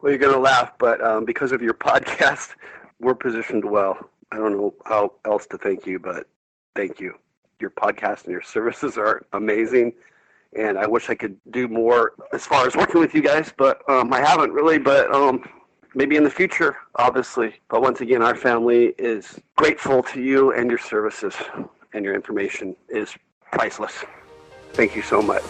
Well, you're going to laugh, but because of your podcast, we're positioned well. I don't know how else to thank you, but thank you. Your podcast and your services are amazing, and I wish I could do more as far as working with you guys, but I haven't really, but maybe in the future, obviously. But once again, our family is grateful to you and your services, and your information is priceless. Thank you so much.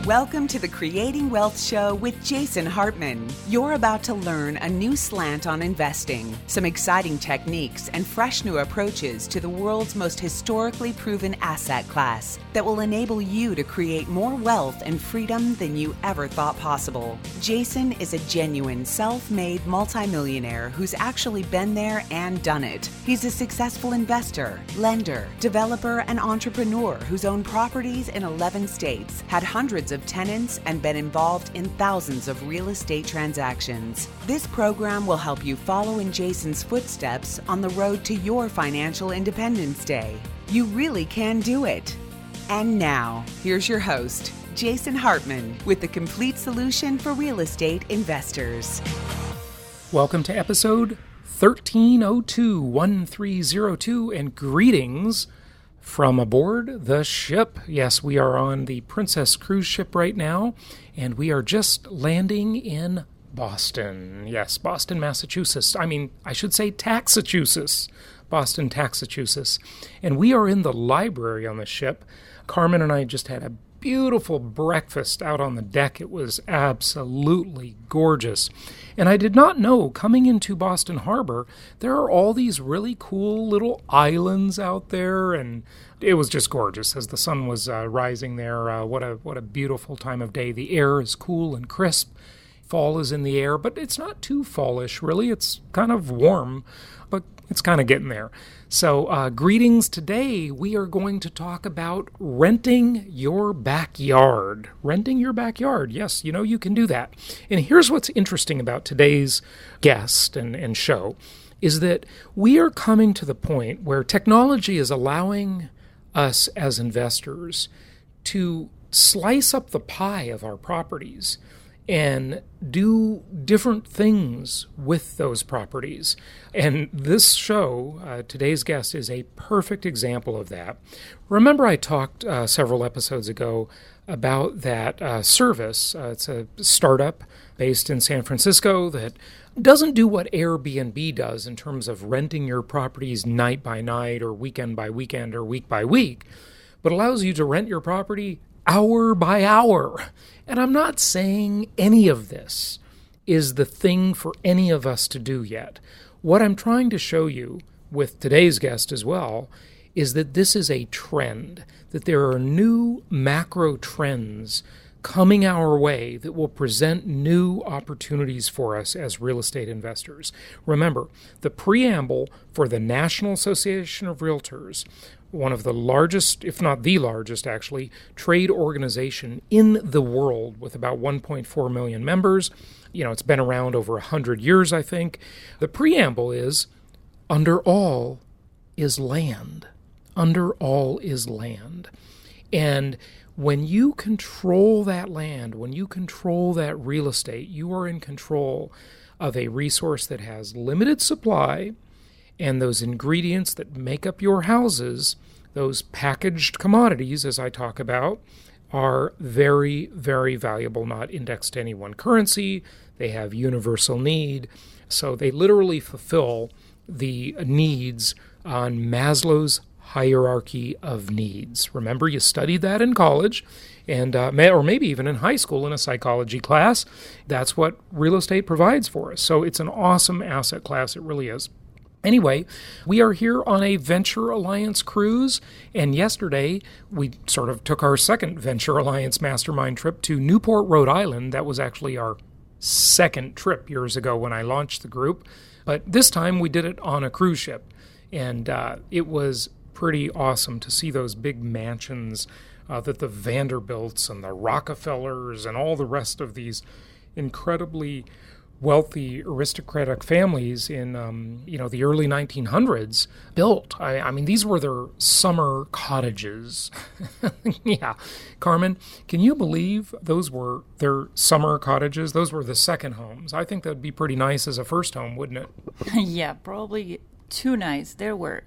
Welcome to the Creating Wealth Show with Jason Hartman. You're about to learn a new slant on investing, some exciting techniques, and fresh new approaches to the world's most historically proven asset class that will enable you to create more wealth and freedom than you ever thought possible. Jason is a genuine self-made multimillionaire who's actually been there and done it. He's a successful investor, lender, developer, and entrepreneur who's owned properties in 11 states, had hundreds of tenants, and been involved in thousands of real estate transactions. This program will help you follow in Jason's footsteps on the road to your financial independence day. You really can do it. And now, here's your host, Jason Hartman, with the complete solution for real estate investors. Welcome to episode 1302, and greetings from aboard the ship. Yes, we are on the Princess cruise ship right now, and we are just landing in Boston. Yes, Boston, Massachusetts. I should say Taxachusetts. Boston, Taxachusetts. And we are in the library on the ship. Carmen and I just had a beautiful breakfast out on the deck. It was absolutely gorgeous. And I did not know, coming into Boston Harbor, there are all these really cool little islands out there, and it was just gorgeous as the sun was rising there. What a beautiful time of day. The air is cool and crisp. Fall is in the air, but it's not too fallish, really. It's kind of warm, but it's kind of getting there. So greetings. Today we are going to talk about renting your backyard. Renting your backyard. Yes, you can do that. And here's what's interesting about today's guest and show is that we are coming to the point where technology is allowing us as investors to slice up the pie of our properties and do different things with those properties. And this show, today's guest, is a perfect example of that. Remember I talked several episodes ago about that service. It's a startup based in San Francisco that doesn't do what Airbnb does in terms of renting your properties night by night or weekend by weekend or week by week, but allows you to rent your property hour by hour. And I'm not saying any of this is the thing for any of us to do yet. What I'm trying to show you with today's guest as well is that this is a trend, that there are new macro trends coming our way that will present new opportunities for us as real estate investors. Remember, the preamble for the National Association of Realtors, one of the largest, if not the largest actually, trade organization in the world with about 1.4 million members. It's been around over 100 years, I think. The preamble is, under all is land. Under all is land. And when you control that land, when you control that real estate, you are in control of a resource that has limited supply, and those ingredients that make up your houses, those packaged commodities, as I talk about, are very, very valuable, not indexed to any one currency. They have universal need. So they literally fulfill the needs on Maslow's hierarchy of needs. Remember, you studied that in college, and or maybe even in high school in a psychology class. That's what real estate provides for us. So it's an awesome asset class. It really is. Anyway, we are here on a Venture Alliance cruise, and yesterday we sort of took our second Venture Alliance mastermind trip to Newport, Rhode Island. That was actually our second trip years ago when I launched the group, but this time we did it on a cruise ship, and it was pretty awesome to see those big mansions that the Vanderbilts and the Rockefellers and all the rest of these incredibly wealthy aristocratic families in, the early 1900s built. I mean, these were their summer cottages. Yeah. Carmen, can you believe those were their summer cottages? Those were the second homes. I think that'd be pretty nice as a first home, wouldn't it? Yeah, probably too nice. They were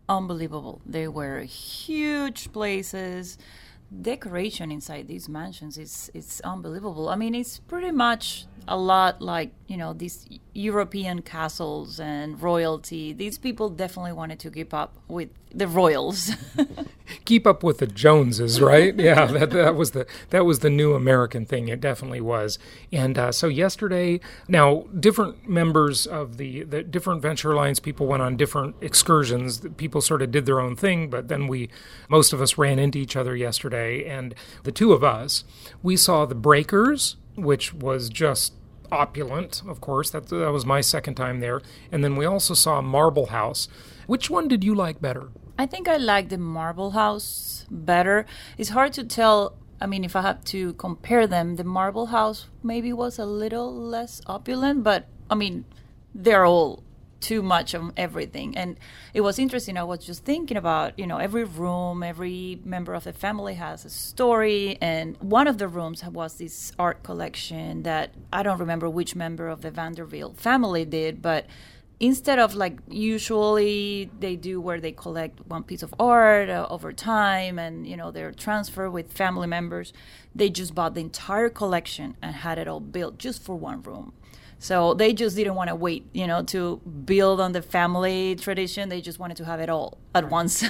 unbelievable. They were huge places. Decoration inside these mansions is unbelievable. I mean, it's pretty much a lot like, these European castles and royalty. These people definitely wanted to keep up with the royals. Keep up with the Joneses, right? Yeah, that was the new American thing. It definitely was. And so yesterday, now different members of the different Venture Alliance people went on different excursions. People sort of did their own thing, but then most of us ran into each other yesterday. And the two of us, we saw the Breakers, which was just opulent, of course. That was my second time there. And then we also saw Marble House. Which one did you like better? I think I like the Marble House better. It's hard to tell. I mean, if I have to compare them, the Marble House maybe was a little less opulent, but I mean, they're all too much of everything. And it was interesting. I was just thinking about, every room, every member of the family has a story. And one of the rooms was this art collection that I don't remember which member of the Vanderbilt family did, but instead of like usually they do where they collect one piece of art over time and, they're transferred with family members, they just bought the entire collection and had it all built just for one room. So they just didn't want to wait, to build on the family tradition. They just wanted to have it all at once.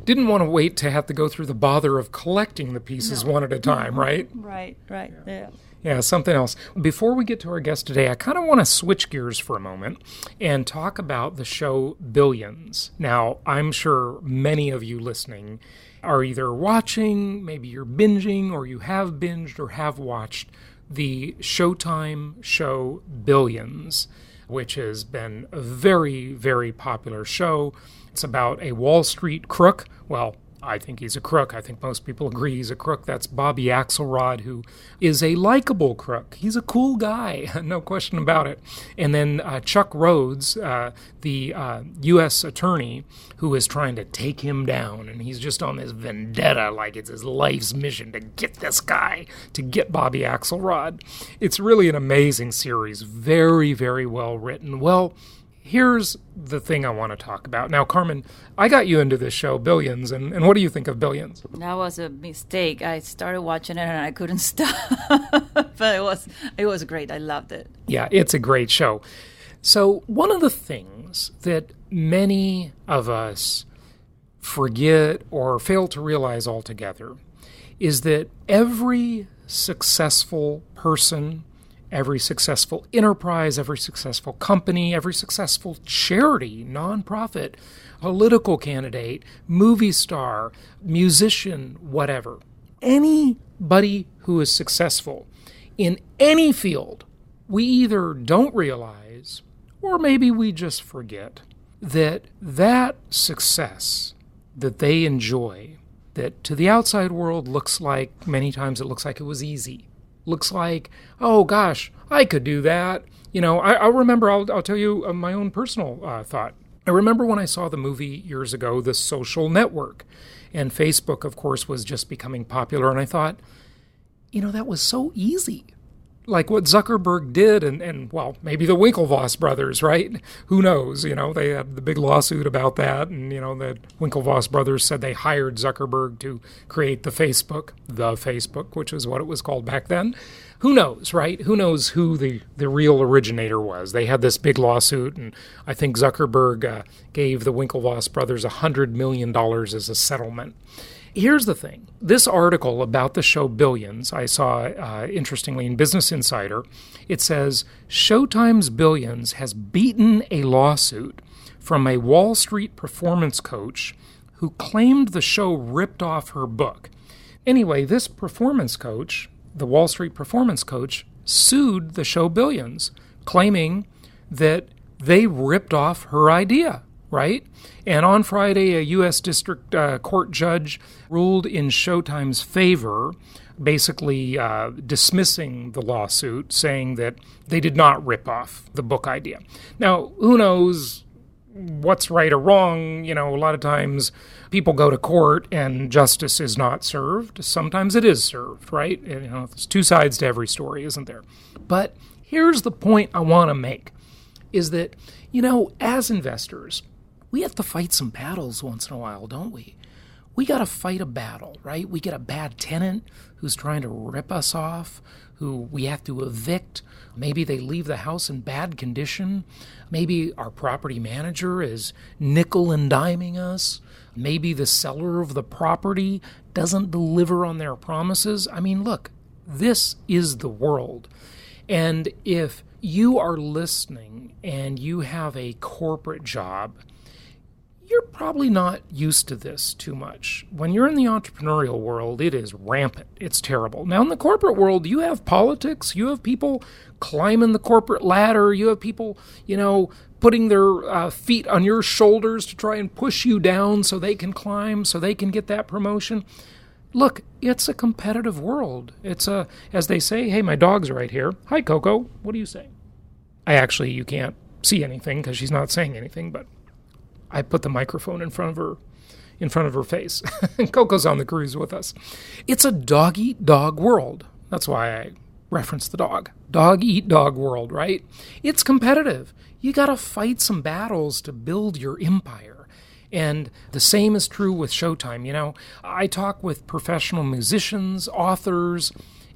Didn't want to wait to have to go through the bother of collecting the pieces one at a time, right? Right, yeah. Yeah, something else. Before we get to our guest today, I kind of want to switch gears for a moment and talk about the show Billions. Now, I'm sure many of you listening are either watching, maybe you're binging, or you have binged or have watched the Showtime show Billions, which has been a very, very popular show. It's about a Wall Street crook. Well, I think he's a crook. I think most people agree he's a crook. That's Bobby Axelrod, who is a likable crook. He's a cool guy, no question about it. And then Chuck Rhodes, the U.S. attorney, who is trying to take him down. And he's just on this vendetta, like it's his life's mission to get this guy, to get Bobby Axelrod. It's really an amazing series. Very, very well written. Well, here's the thing I want to talk about. Now, Carmen, I got you into this show, Billions, and what do you think of Billions? That was a mistake. I started watching it and I couldn't stop. But it was great. I loved it. Yeah, it's a great show. So one of the things that many of us forget or fail to realize altogether is that every successful person, every successful enterprise, every successful company, every successful charity, nonprofit, political candidate, movie star, musician, whatever. Anybody who is successful in any field, we either don't realize or maybe we just forget that success that they enjoy, that to the outside world many times it looks like it was easy. Looks like, oh gosh, I could do that. I remember, I'll tell you my own personal thought. I remember when I saw the movie years ago, The Social Network, and Facebook, of course, was just becoming popular, and I thought, that was so easy. Like what Zuckerberg did, and well, maybe the Winklevoss brothers, right? Who knows? They had the big lawsuit about that, and, the Winklevoss brothers said they hired Zuckerberg to create the Facebook, which is what it was called back then. Who knows, right? Who knows who the real originator was? They had this big lawsuit, and I think Zuckerberg gave the Winklevoss brothers $100 million as a settlement. Here's the thing. This article about the show Billions, I saw, interestingly, in Business Insider. It says, Showtime's Billions has beaten a lawsuit from a Wall Street performance coach who claimed the show ripped off her book. Anyway, this performance coach, the Wall Street performance coach, sued the show Billions, claiming that they ripped off her idea. Right? And on Friday, a U.S. District Court judge ruled in Showtime's favor basically dismissing the lawsuit, saying that they did not rip off the book idea. Now, who knows what's right or wrong? You know, a lot of times people go to court and justice is not served. Sometimes it is served, right? You know, there's two sides to every story, isn't there? But here's the point I want to make, is that, you know, as investors, we have to fight some battles once in a while, don't we? We got to fight a battle, right? We get a bad tenant who's trying to rip us off, who we have to evict. Maybe they leave the house in bad condition. Maybe our property manager is nickel and diming us. Maybe the seller of the property doesn't deliver on their promises. I mean, look, this is the world. And if you are listening and you have a corporate job, you're probably not used to this too much. When you're in the entrepreneurial world, it is rampant. It's terrible. Now, in the corporate world, you have politics. You have people climbing the corporate ladder. You have people, you know, putting their feet on your shoulders to try and push you down so they can climb, so they can get that promotion. Look, it's a competitive world. It's as they say, hey, my dog's right here. Hi, Coco. What do you say? You can't see anything because she's not saying anything, but I put the microphone in front of her face. And Coco's on the cruise with us. It's a dog-eat-dog world. That's why I referenced the dog. Dog-eat-dog world, right? It's competitive. You got to fight some battles to build your empire. And the same is true with Showtime. You know, I talk with professional musicians, authors,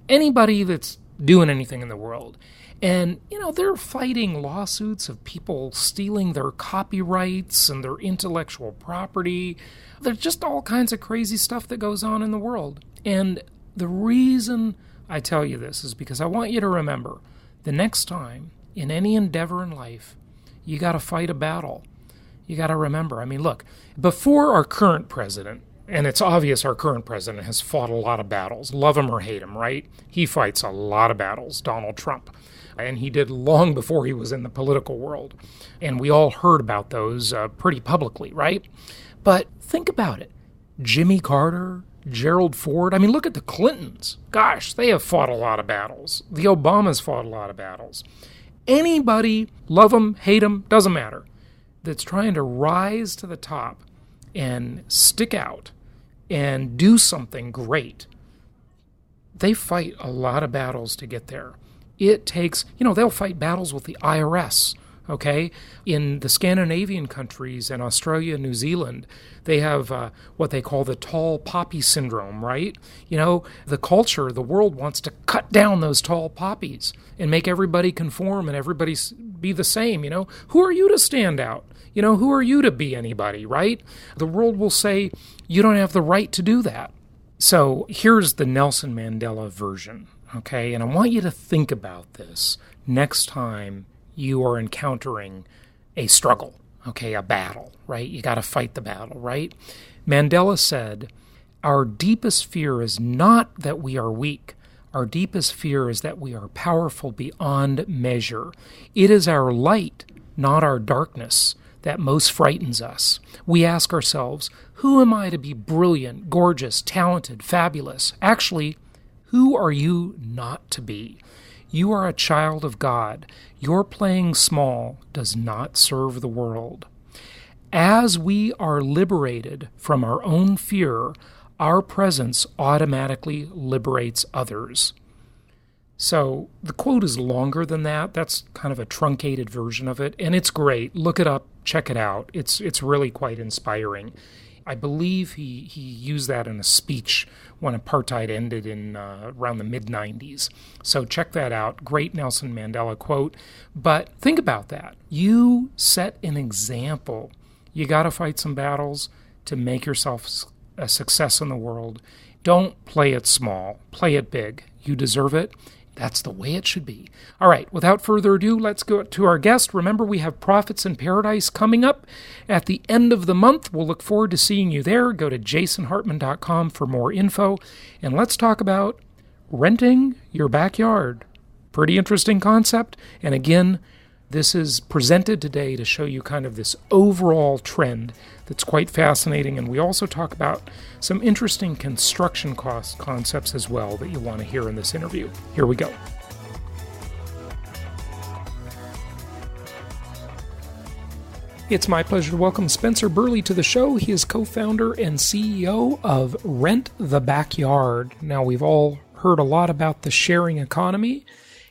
anybody that's doing anything in the world. And, you know, they're fighting lawsuits of people stealing their copyrights and their intellectual property. There's just all kinds of crazy stuff that goes on in the world. And the reason I tell you this is because I want you to remember the next time in any endeavor in life, you got to fight a battle. You got to remember, I mean, look, before our current president, and it's obvious our current president has fought a lot of battles, love him or hate him, right? He fights a lot of battles, Donald Trump. And he did long before he was in the political world. And we all heard about those pretty publicly, right? But think about it. Jimmy Carter, Gerald Ford. I mean, look at the Clintons. Gosh, they have fought a lot of battles. The Obamas fought a lot of battles. Anybody, love them, hate them, doesn't matter, that's trying to rise to the top and stick out and do something great, they fight a lot of battles to get there. It takes, you know, they'll fight battles with the IRS, okay? In the Scandinavian countries and Australia and New Zealand, they have what they call the tall poppy syndrome, right? You know, the culture, the world wants to cut down those tall poppies and make everybody conform and everybody be the same, you know? Who are you to stand out? You know, who are you to be anybody, right? The world will say, you don't have the right to do that. So here's the Nelson Mandela version. Okay, and I want you to think about this next time you are encountering a struggle, okay, a battle, right? You got to fight the battle, right? Mandela said, our deepest fear is not that we are weak. Our deepest fear is that we are powerful beyond measure. It is our light, not our darkness, that most frightens us. We ask ourselves, who am I to be brilliant, gorgeous, talented, fabulous? Actually, who are you not to be? You are a child of God. Your playing small does not serve the world. As we are liberated from our own fear, our presence automatically liberates others. So the quote is longer than that. That's kind of a truncated version of it, and it's great. Look it up, check it out. It's really quite inspiring. I believe he used that in a speech when apartheid ended in around the mid-90s. So check that out. Great Nelson Mandela quote. But think about that. You set an example. You got to fight some battles to make yourself a success in the world. Don't play it small. Play it big. You deserve it. That's the way it should be. All right, without further ado, let's go to our guest. Remember, we have Profits in Paradise coming up at the end of the month. We'll look forward to seeing you there. Go to jasonhartman.com for more info. And let's talk about renting your backyard. Pretty interesting concept. And again, This is presented today to show you kind of this overall trend that's quite fascinating, and we also talk about some interesting construction cost concepts as well that you'll want to hear in this interview. Here we go. It's my pleasure to welcome Spencer Burleigh to the show. He is co-founder and CEO of Rent the Backyard. Now, we've all heard a lot about the sharing economy,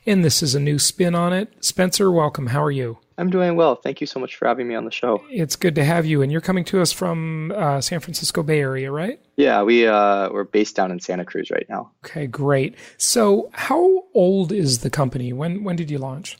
and this is a new spin on it. Spencer, welcome. How are you? I'm doing well. Thank you so much for having me on the show. It's good to have you, and you're coming to us from San Francisco Bay Area, right? Yeah, we're based down in Santa Cruz right now. Okay, great. So how old is the company? When did you launch?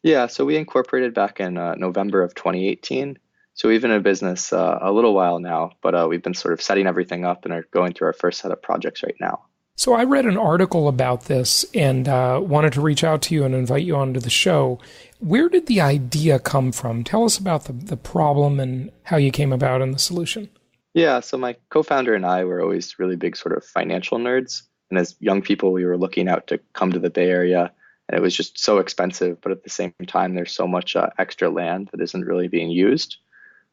Yeah, so we incorporated back in November of 2018. So we've been in business a little while now, but we've been sort of setting everything up and are going through our first set of projects right now. So I read an article about this and wanted to reach out to you and invite you onto the show. Where did the idea come from? Tell us about the problem and how you came about in the solution. Yeah, so my co-founder and I were always really big sort of financial nerds. And as young people, we were looking out to come to the Bay Area. And it was just so expensive, but at the same time, there's so much extra land that isn't really being used.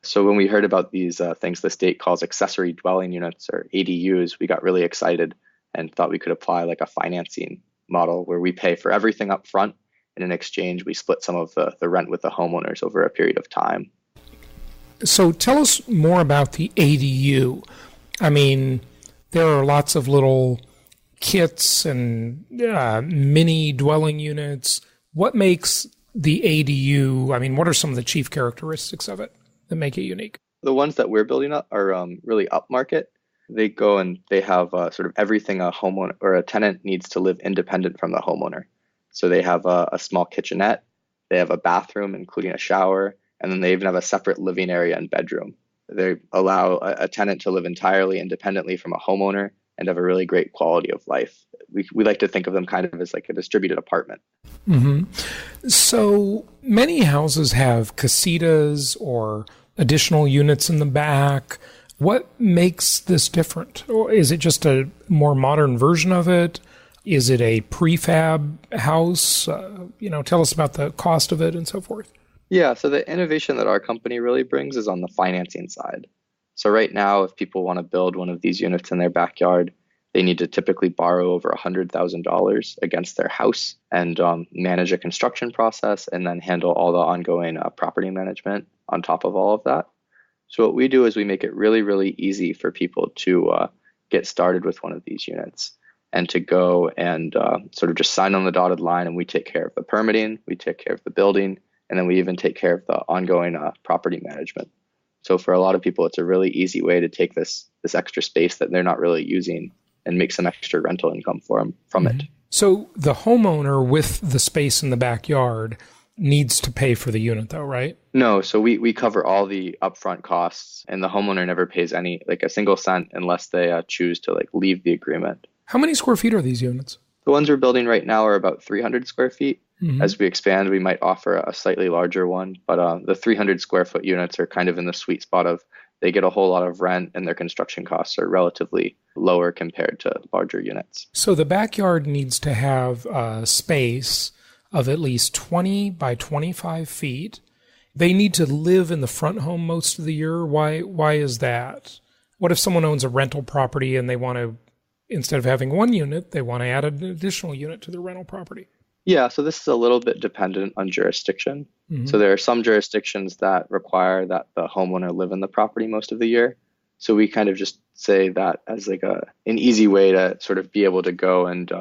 So when we heard about these things the state calls accessory dwelling units, or ADUs, we got really excited and thought we could apply like a financing model where we pay for everything up front, and in exchange, we split some of the rent with the homeowners over a period of time. So tell us more about the ADU. I mean, there are lots of little kits and mini dwelling units. What makes the ADU, I mean, what are some of the chief characteristics of it that make it unique? The ones that we're building up are really upmarket. They go and they have sort of everything a homeowner or a tenant needs to live independent from the homeowner. So they have a small kitchenette, they have a bathroom, including a shower, and then they even have a separate living area and bedroom. They allow a tenant to live entirely independently from a homeowner and have a really great quality of life. We like to think of them kind of as like a distributed apartment. Mm-hmm. So many houses have casitas or additional units in the back. What makes this different? Or is it just a more modern version of it? Is it a prefab house? Tell us about the cost of it and so forth. Yeah, so the innovation that our company really brings is on the financing side. So right now, if people want to build one of these units in their backyard, they need to typically borrow over $100,000 against their house and manage a construction process and then handle all the ongoing property management on top of all of that. So what we do is we make it really, really easy for people to get started with one of these units and to go and sort of just sign on the dotted line, and we take care of the permitting, we take care of the building, and then we even take care of the ongoing property management. So for a lot of people, it's a really easy way to take this extra space that they're not really using and make some extra rental income from it. So the homeowner with the space in the backyard needs to pay for the unit though, right? No, so we cover all the upfront costs, and the homeowner never pays a single cent unless they choose to leave the agreement. How many square feet are these units? The ones we're building right now are about 300 square feet. Mm-hmm. As we expand, we might offer a slightly larger one, but the 300 square foot units are kind of in the sweet spot of they get a whole lot of rent and their construction costs are relatively lower compared to larger units. So the backyard needs to have a space of at least 20 by 25 feet. They need to live in the front home most of the year. Why is that? What if someone owns a rental property and they want to, instead of having one unit, they want to add an additional unit to their rental property? Yeah, so this is a little bit dependent on jurisdiction. Mm-hmm. So there are some jurisdictions that require that the homeowner live in the property most of the year. So we kind of just say that as an easy way to sort of be able to go and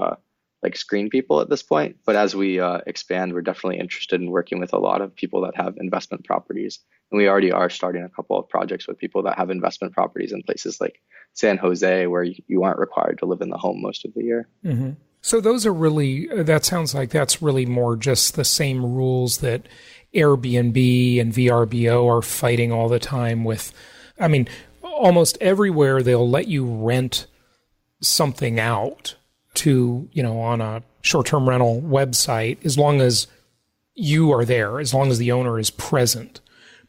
screen people at this point. But as we expand, we're definitely interested in working with a lot of people that have investment properties. And we already are starting a couple of projects with people that have investment properties in places like San Jose, where you aren't required to live in the home most of the year. Mm-hmm. So those are really, that sounds like that's really more just the same rules that Airbnb and VRBO are fighting all the time with. I mean, almost everywhere they'll let you rent something out to, on a short-term rental website, as long as you are there, as long as the owner is present.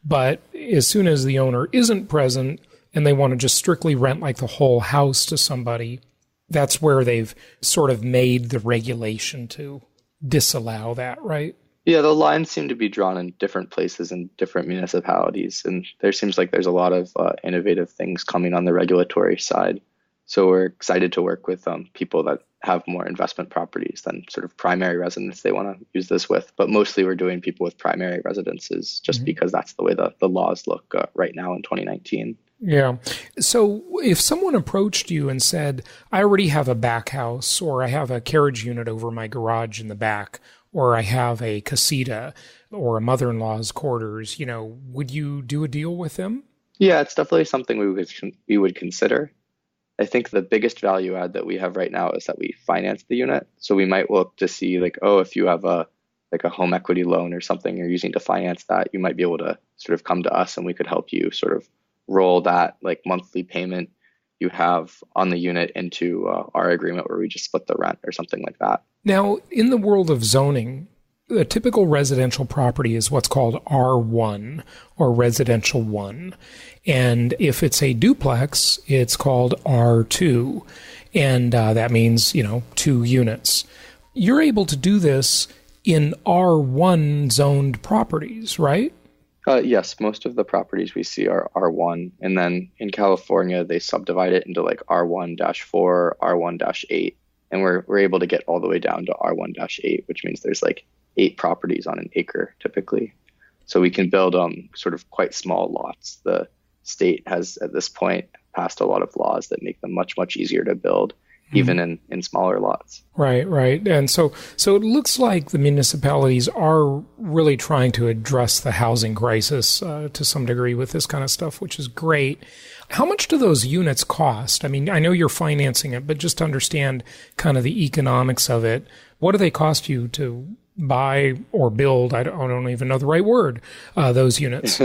But as soon as the owner isn't present and they want to just strictly rent like the whole house to somebody, that's where they've sort of made the regulation to disallow that, right? Yeah, the lines seem to be drawn in different places in different municipalities, and there seems like there's a lot of innovative things coming on the regulatory side. So we're excited to work with people that have more investment properties than sort of primary residents they want to use this with. But mostly we're doing people with primary residences just because that's the way the laws look right now in 2019. Yeah. So if someone approached you and said, I already have a back house, or I have a carriage unit over my garage in the back, or I have a casita or a mother-in-law's quarters, would you do a deal with them? Yeah, it's definitely something we would consider. I think the biggest value add that we have right now is that we finance the unit. So we might look to see like, if you have a home equity loan or something you're using to finance that, you might be able to sort of come to us and we could help you sort of roll that like monthly payment you have on the unit into our agreement where we just split the rent or something like that. Now, in the world of zoning, a typical residential property is what's called R1 or residential 1. And if it's a duplex, it's called R2. And that means, 2 units. You're able to do this in R1 zoned properties, right? Yes, most of the properties we see are R1. And then in California, they subdivide it into like R1-4, R1-8. And we're able to get all the way down to R1-8, which means there's like 8 properties on an acre typically. So we can build sort of quite small lots. The state has at this point passed a lot of laws that make them much, much easier to build, even in smaller lots. Right. And so it looks like the municipalities are really trying to address the housing crisis to some degree with this kind of stuff, which is great. How much do those units cost? I mean, I know you're financing it, but just to understand kind of the economics of it, what do they cost you to buy or build? I don't even know the right word, those units.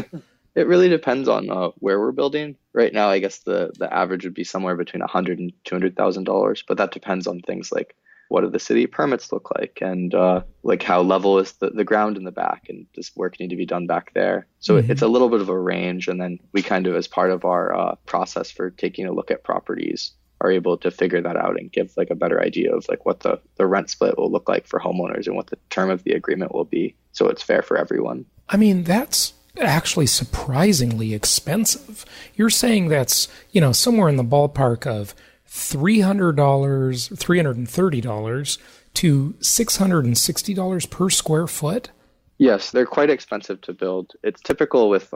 It really depends on where we're building. Right now, I guess the average would be somewhere between $100,000 and $200,000, but that depends on things like what do the city permits look like, and like how level is the ground in the back, and does work need to be done back there. So it's a little bit of a range, and then we kind of, as part of our process for taking a look at properties, are able to figure that out and give like a better idea of like what the rent split will look like for homeowners and what the term of the agreement will be, so it's fair for everyone. I mean, that's actually surprisingly expensive. You're saying that's, somewhere in the ballpark of $300, $330 to $660 per square foot? Yes, they're quite expensive to build. It's typical with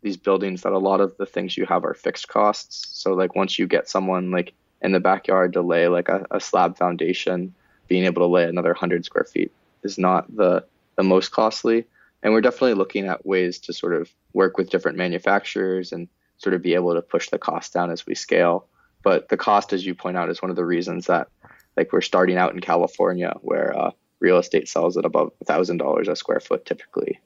these buildings that a lot of the things you have are fixed costs. So like once you get someone like in the backyard to lay like a slab foundation, being able to lay another 100 square feet is not the most costly. And we're definitely looking at ways to sort of work with different manufacturers and sort of be able to push the cost down as we scale. But the cost, as you point out, is one of the reasons that like we're starting out in California, where real estate sells at above $1,000 a square foot typically.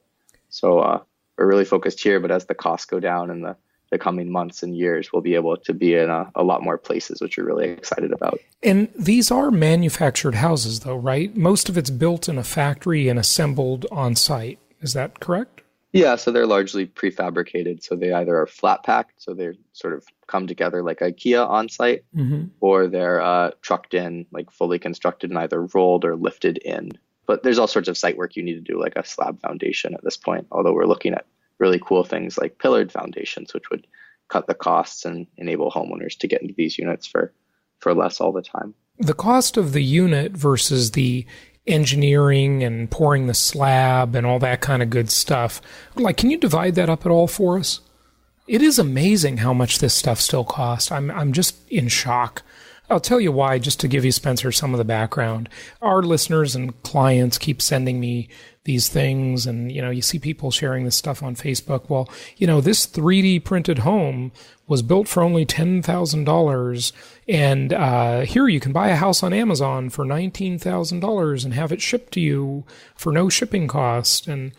So we're really focused here, but as the costs go down in the coming months and years, we'll be able to be in a lot more places, which we're really excited about. And these are manufactured houses though, right? Most of it's built in a factory and assembled on site. Is that correct? Yeah, so they're largely prefabricated. So they either are flat packed, so they sort of come together like IKEA on site, or they're trucked in, like fully constructed and either rolled or lifted in. But there's all sorts of site work you need to do, like a slab foundation at this point, although we're looking at really cool things like pillared foundations, which would cut the costs and enable homeowners to get into these units for less all the time. The cost of the unit versus the engineering and pouring the slab and all that kind of good stuff. Like, can you divide that up at all for us? It is amazing how much this stuff still costs. I'm just in shock. I'll tell you why, just to give you, Spencer, some of the background. Our listeners and clients keep sending me these things, and, you see people sharing this stuff on Facebook. Well, this 3D printed home was built for only $10,000, and here you can buy a house on Amazon for $19,000 and have it shipped to you for no shipping cost. And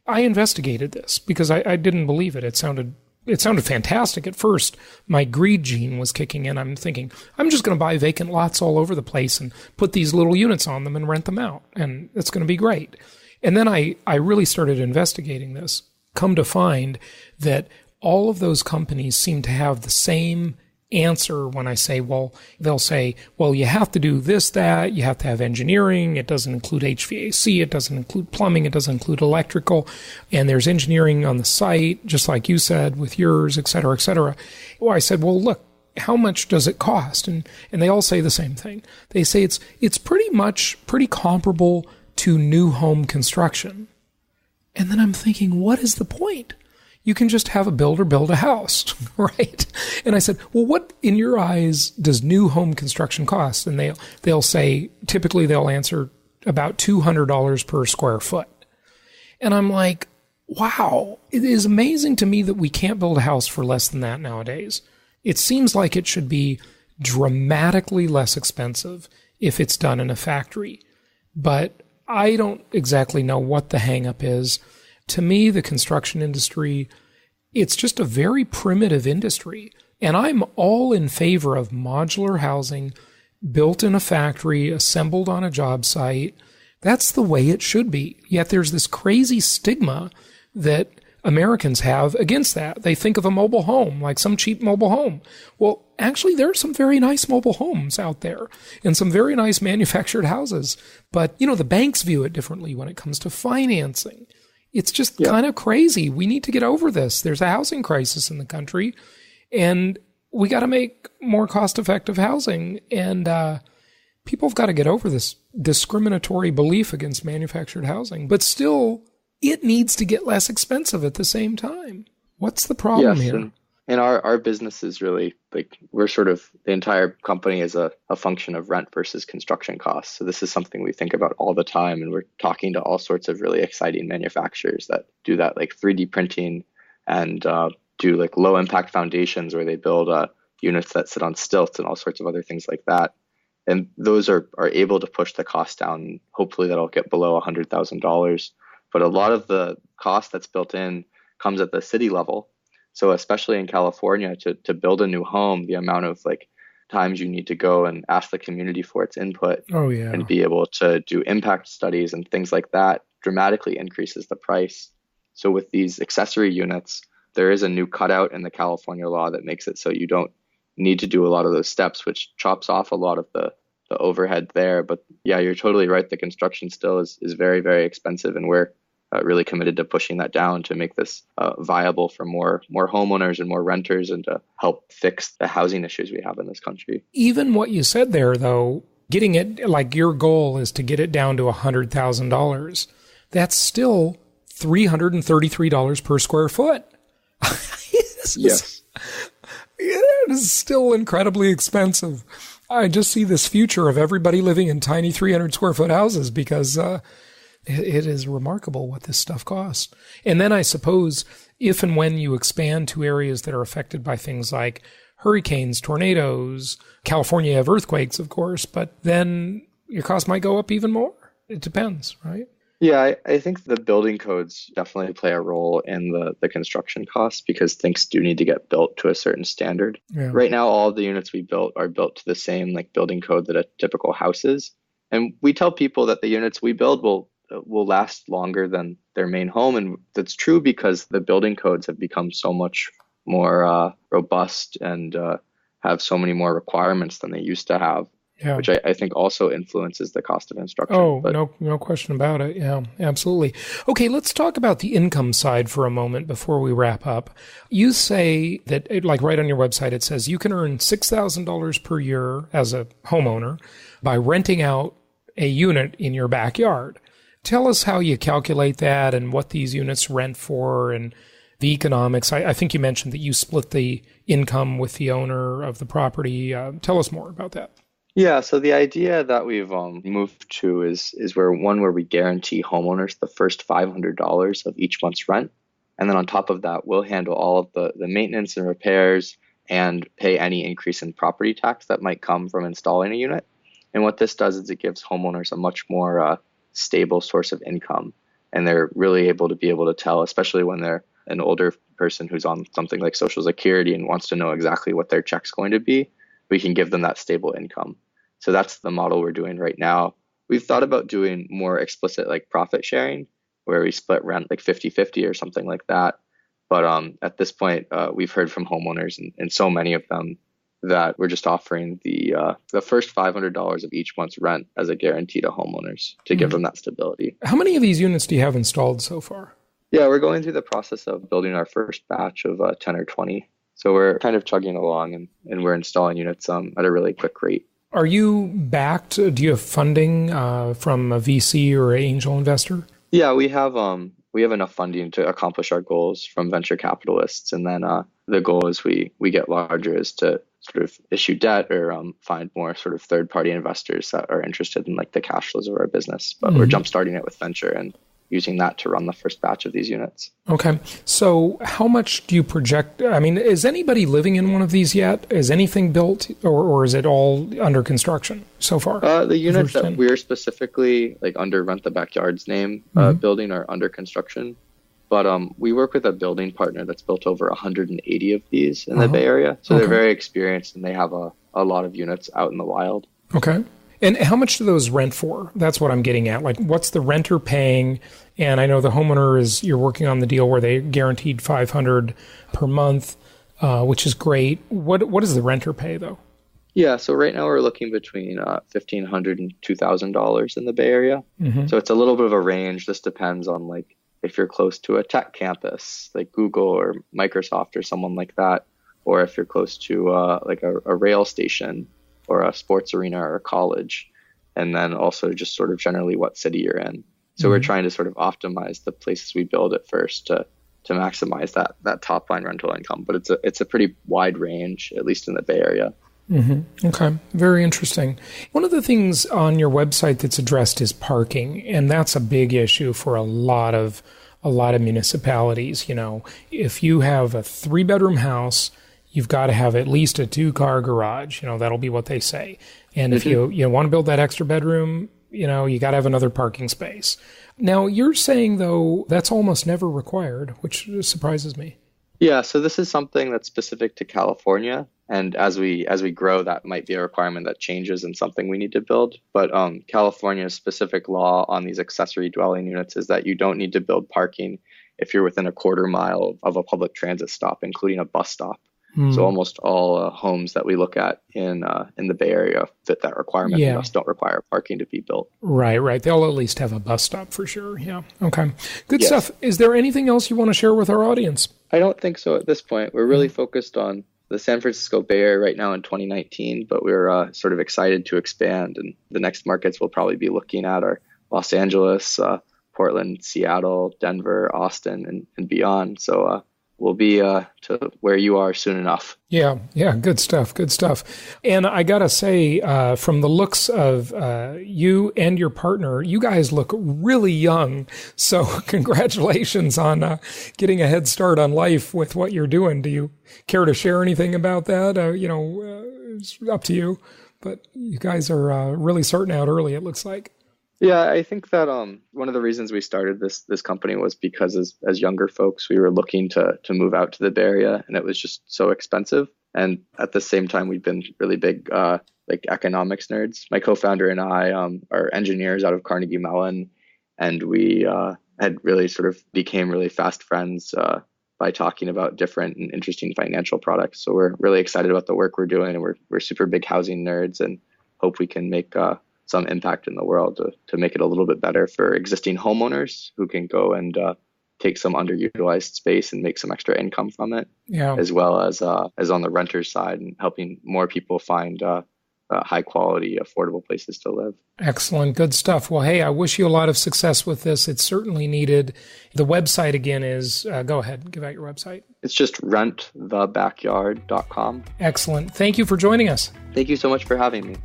I investigated this because I didn't believe it. It sounded fantastic at first. My greed gene was kicking in. I'm thinking, I'm just going to buy vacant lots all over the place and put these little units on them and rent them out, and it's going to be great. And then I really started investigating this. Come to find that all of those companies seem to have the same answer when I say, well, they'll say, well, you have to do this, that, you have to have engineering. It doesn't include HVAC. It doesn't include plumbing. It doesn't include electrical. And there's engineering on the site, just like you said, with yours, et cetera, et cetera. Well, I said, well, look, how much does it cost? And they all say the same thing. They say it's pretty comparable to new home construction. And then I'm thinking, what is the point? You can just have a builder build a house, right? And I said, well, what in your eyes does new home construction cost? And they'll say, typically they'll answer about $200 per square foot. And I'm like, wow, it is amazing to me that we can't build a house for less than that nowadays. It seems like it should be dramatically less expensive if it's done in a factory. But I don't exactly know what the hang-up is. To me, the construction industry, it's just a very primitive industry. And I'm all in favor of modular housing built in a factory, assembled on a job site. That's the way it should be. Yet there's this crazy stigma that Americans have against that. They think of a mobile home like some cheap mobile home. Well, actually, there are some very nice mobile homes out there and some very nice manufactured houses. But, the banks view it differently when it comes to financing. It's just kind of crazy. We need to get over this. There's a housing crisis in the country, and we got to make more cost-effective housing. And people have got to get over this discriminatory belief against manufactured housing. But still, it needs to get less expensive at the same time. What's the problem here? And our business is really we're sort of, the entire company is a function of rent versus construction costs. So this is something we think about all the time. And we're talking to all sorts of really exciting manufacturers that do that, like 3D printing and do low impact foundations where they build units that sit on stilts and all sorts of other things like that. And those are able to push the cost down. Hopefully that'll get below $100,000. But a lot of the cost that's built in comes at the city level. So especially in California, to build a new home, the amount of times you need to go and ask the community for its input and be able to do impact studies and things like that dramatically increases the price. So with these accessory units, there is a new cutout in the California law that makes it so you don't need to do a lot of those steps, which chops off a lot of the overhead there. But yeah, you're totally right. The construction still is very, very expensive, and we're really committed to pushing that down to make this viable for more homeowners and more renters, and to help fix the housing issues we have in this country. Even what you said there, though, getting it, your goal is to get it down to $100,000. That's still $333 per square foot. Yes. It is still incredibly expensive. I just see this future of everybody living in tiny 300 square foot houses because it is remarkable what this stuff costs. And then I suppose if and when you expand to areas that are affected by things like hurricanes, tornadoes, California have earthquakes, of course, but then your cost might go up even more. It depends, right? Yeah, I think the building codes definitely play a role in the construction costs, because things do need to get built to a certain standard. Yeah. Right now, all of the units we built are built to the same building code that a typical house is. And we tell people that the units we build will last longer than their main home. And that's true because the building codes have become so much more robust and have so many more requirements than they used to have. Yeah. Which I think also influences the cost of construction. Oh, no question about it. Yeah, absolutely. Okay, let's talk about the income side for a moment before we wrap up. You say that, right on your website, it says you can earn $6,000 per year as a homeowner by renting out a unit in your backyard. Tell us how you calculate that and what these units rent for and the economics. I think you mentioned that you split the income with the owner of the property. Tell us more about that. Yeah, so the idea that we've moved to is where we guarantee homeowners the first $500 of each month's rent. And then on top of that, we'll handle all of the maintenance and repairs and pay any increase in property tax that might come from installing a unit. And what this does is it gives homeowners a much more stable source of income. And they're really able to tell, especially when they're an older person who's on something like Social Security and wants to know exactly what their check's going to be, we can give them that stable income. So that's the model we're doing right now. We've thought about doing more explicit profit sharing, where we split rent 50-50 or something like that. But at this point, we've heard from homeowners, and so many of them that we're just offering the first $500 of each month's rent as a guarantee to homeowners to give them that stability. How many of these units do you have installed so far? Yeah, we're going through the process of building our first batch of 10 or 20. So we're kind of chugging along and we're installing units at a really quick rate. Are you backed? Do you have funding from a VC or an angel investor? Yeah, we have enough funding to accomplish our goals from venture capitalists. And then the goal as we get larger is to sort of issue debt or find more sort of third-party investors that are interested in like the cash flows of our business. But we're jumpstarting it with venture and using that to run the first batch of these units. Okay. So how much do you project? I mean, is anybody living in one of these yet? Is anything built or is it all under construction so far? The units that we're specifically like under Rent the Backyard's name building are under construction. But we work with a building partner that's built over 180 of these in the Bay Area. So they're very experienced and they have a lot of units out in the wild. Okay. And how much do those rent for? That's what I'm getting at. Like, what's the renter paying? And I know the homeowner you're working on the deal where they guaranteed $500 per month, which is great. What does the renter pay, though? Yeah, so right now we're looking between $1,500 and $2,000 in the Bay Area. So it's a little bit of a range. This depends on, like, if you're close to a tech campus, like Google or Microsoft or someone like that, or if you're close to, like, a rail station or a sports arena or a college, and then also just sort of generally what city you're in. So we're trying to sort of optimize the places we build at first to maximize that top line rental income. But it's a pretty wide range, at least in the Bay Area. Okay, very interesting. One of the things on your website that's addressed is parking, and that's a big issue for a lot of municipalities. You know, if you have a 3-bedroom house, you've got to have at least a 2-car garage. You know, that'll be what they say. And if you want to build that extra bedroom, you know, you got to have another parking space. Now, you're saying, though, that's almost never required, which surprises me. Yeah, so this is something that's specific to California. And as we grow, that might be a requirement that changes and something we need to build. But California's specific law on these accessory dwelling units is that you don't need to build parking if you're within a quarter mile of a public transit stop, including a bus stop. So almost all homes that we look at in the Bay Area fit that requirement and thus don't require parking to be built. Right. They'll at least have a bus stop for sure. Yeah. Okay. Good stuff. Is there anything else you want to share with our audience? I don't think so at this point. We're really focused on the San Francisco Bay Area right now in 2019, but we're sort of excited to expand. And the next markets we'll probably be looking at are Los Angeles, Portland, Seattle, Denver, Austin, and beyond. So we'll be to where you are soon enough. Yeah, good stuff. And I got to say, from the looks of you and your partner, you guys look really young. So congratulations on getting a head start on life with what you're doing. Do you care to share anything about that? It's up to you. But you guys are really starting out early, it looks like. Yeah, I think that one of the reasons we started this company was because as younger folks, we were looking to move out to the Bay Area, and it was just so expensive. And at the same time, we've been really big like economics nerds. My co-founder and I are engineers out of Carnegie Mellon, and we had really sort of became really fast friends by talking about different and interesting financial products. So we're really excited about the work we're doing, and we're super big housing nerds, and hope we can make some impact in the world to make it a little bit better for existing homeowners who can go and take some underutilized space and make some extra income from it, as well as on the renters side and helping more people find high quality, affordable places to live. Excellent. Good stuff. Well, hey, I wish you a lot of success with this. It's certainly needed. The website again is, go ahead, give out your website. It's just rentthabackyard.com. Excellent. Thank you for joining us. Thank you so much for having me.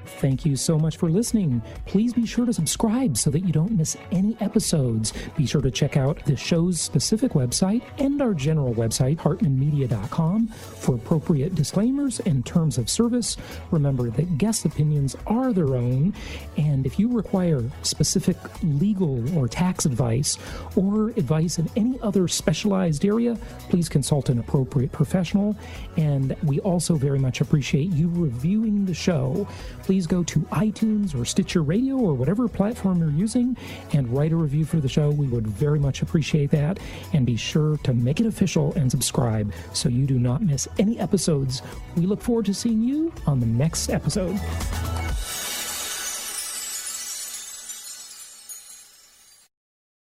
Thank you so much for listening. Please be sure to subscribe so that you don't miss any episodes. Be sure to check out the show's specific website and our general website, hartmanmedia.com, for appropriate disclaimers and terms of service. Remember that guest opinions are their own, and if you require specific legal or tax advice or advice in any other specialized area, please consult an appropriate professional. And we also very much appreciate you reviewing the show. Please go to iTunes or Stitcher Radio or whatever platform you're using and write a review for the show. We would very much appreciate that. And be sure to make it official and subscribe so you do not miss any episodes. We look forward to seeing you on the next episode.